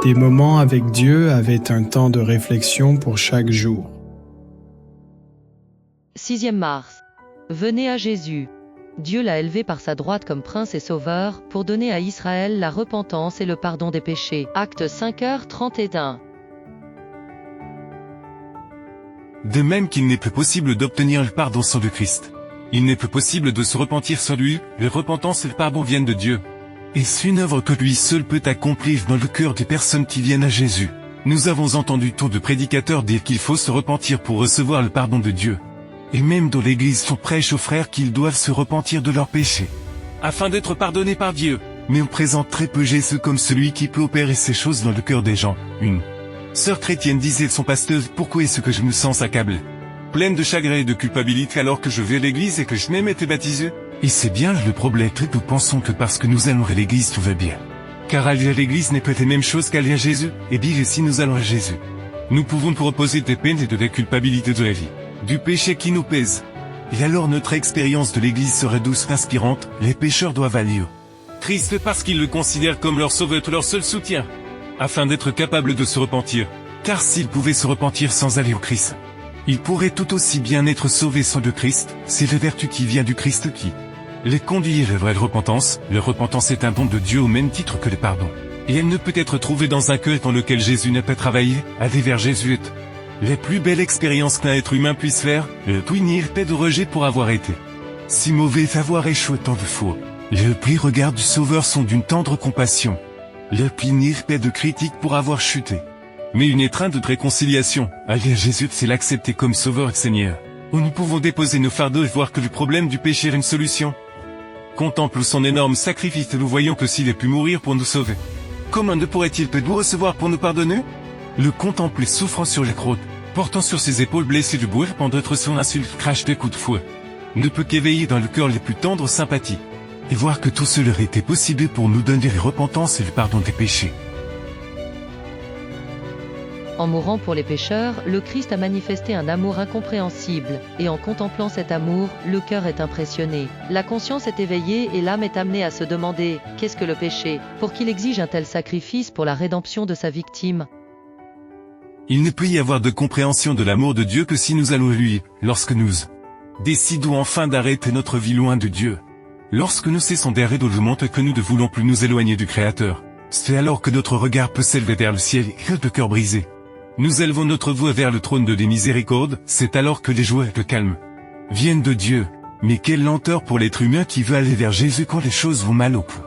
Des moments avec Dieu avaient un temps de réflexion pour chaque jour. 6e mars. Venez à Jésus. Dieu l'a élevé par sa droite comme prince et sauveur, pour donner à Israël la repentance et le pardon des péchés. Actes 5h31. De même qu'il n'est plus possible d'obtenir le pardon sans le Christ. Il n'est plus possible de se repentir sans lui, la repentance et le pardon viennent de Dieu. Et c'est une œuvre que lui seul peut accomplir dans le cœur des personnes qui viennent à Jésus. Nous avons entendu tant de prédicateurs dire qu'il faut se repentir pour recevoir le pardon de Dieu. Et même dans l'église on prêche aux frères qu'ils doivent se repentir de leurs péchés, afin d'être pardonnés par Dieu. Mais on présente très peu Jésus comme celui qui peut opérer ces choses dans le cœur des gens. Une sœur chrétienne disait de son pasteur: pourquoi est-ce que je me sens accablé, pleine de chagrin et de culpabilité alors que je vais à l'église et que je n'ai même été baptisé? Et c'est bien le problème, nous pensons que parce que nous allons à l'église tout va bien. Car aller à l'église n'est pas la même chose qu'aller à Jésus, et bien si nous allons à Jésus, nous pouvons nous reposer des peines et de la culpabilité de la vie, du péché qui nous pèse. Et alors notre expérience de l'église serait douce, inspirante, les pécheurs doivent aller au Christ parce qu'ils le considèrent comme leur sauveur et leur seul soutien, afin d'être capables de se repentir. Car s'ils pouvaient se repentir sans aller au Christ, ils pourraient tout aussi bien être sauvés sans le Christ. C'est la vertu qui vient du Christ qui les conduit à la vraie repentance. La repentance est un don de Dieu au même titre que le pardon. Et elle ne peut être trouvée dans un cœur dans lequel Jésus n'a pas travaillé. Aller vers Jésus est la plus belle expérience qu'un être humain puisse faire. Le punir paix de rejet pour avoir été si mauvais, avoir échoué tant de fois. Le pli regard du Sauveur sont d'une tendre compassion. Le punir paix de critique pour avoir chuté. Mais une étreinte de réconciliation. Aller à Jésus, c'est l'accepter comme Sauveur et Seigneur. Où nous pouvons déposer nos fardeaux et voir que le problème du péché a une solution. Contemple son énorme sacrifice et nous voyons que s'il ait pu mourir pour nous sauver, comment ne pourrait-il pas nous recevoir pour nous pardonner? Le contempler souffrant sur la croûte, portant sur ses épaules blessées de bourre pendant son insulte crache des coups de fouet, ne peut qu'éveiller dans le cœur les plus tendres sympathies. Et voir que tout cela était possible pour nous donner la repentance et le pardon des péchés. En mourant pour les pécheurs, le Christ a manifesté un amour incompréhensible, et en contemplant cet amour, le cœur est impressionné. La conscience est éveillée et l'âme est amenée à se demander « Qu'est-ce que le péché ?» pour qu'il exige un tel sacrifice pour la rédemption de sa victime. Il ne peut y avoir de compréhension de l'amour de Dieu que si nous allons à lui, lorsque nous décidons enfin d'arrêter notre vie loin de Dieu. Lorsque nous cessons d'errer dans le monde et que nous ne voulons plus nous éloigner du Créateur, c'est alors que notre regard peut s'élever vers le ciel et le cœur brisé. Nous élevons notre voix vers le trône de des miséricordes, c'est alors que les joies et le calme viennent de Dieu. Mais quelle lenteur pour l'être humain qui veut aller vers Jésus quand les choses vont mal au bout.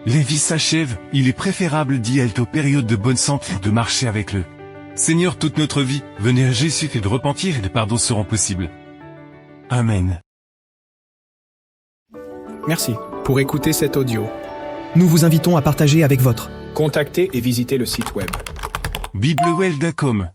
Les vies s'achèvent, il est préférable d'y aller aux périodes de bonne santé de marcher avec le Seigneur toute notre vie. Venez à Jésus et de repentir et de pardon seront possibles. Amen. Merci pour écouter cet audio. Nous vous invitons à partager avec votre. Contactez et visitez le site web. biblewell.com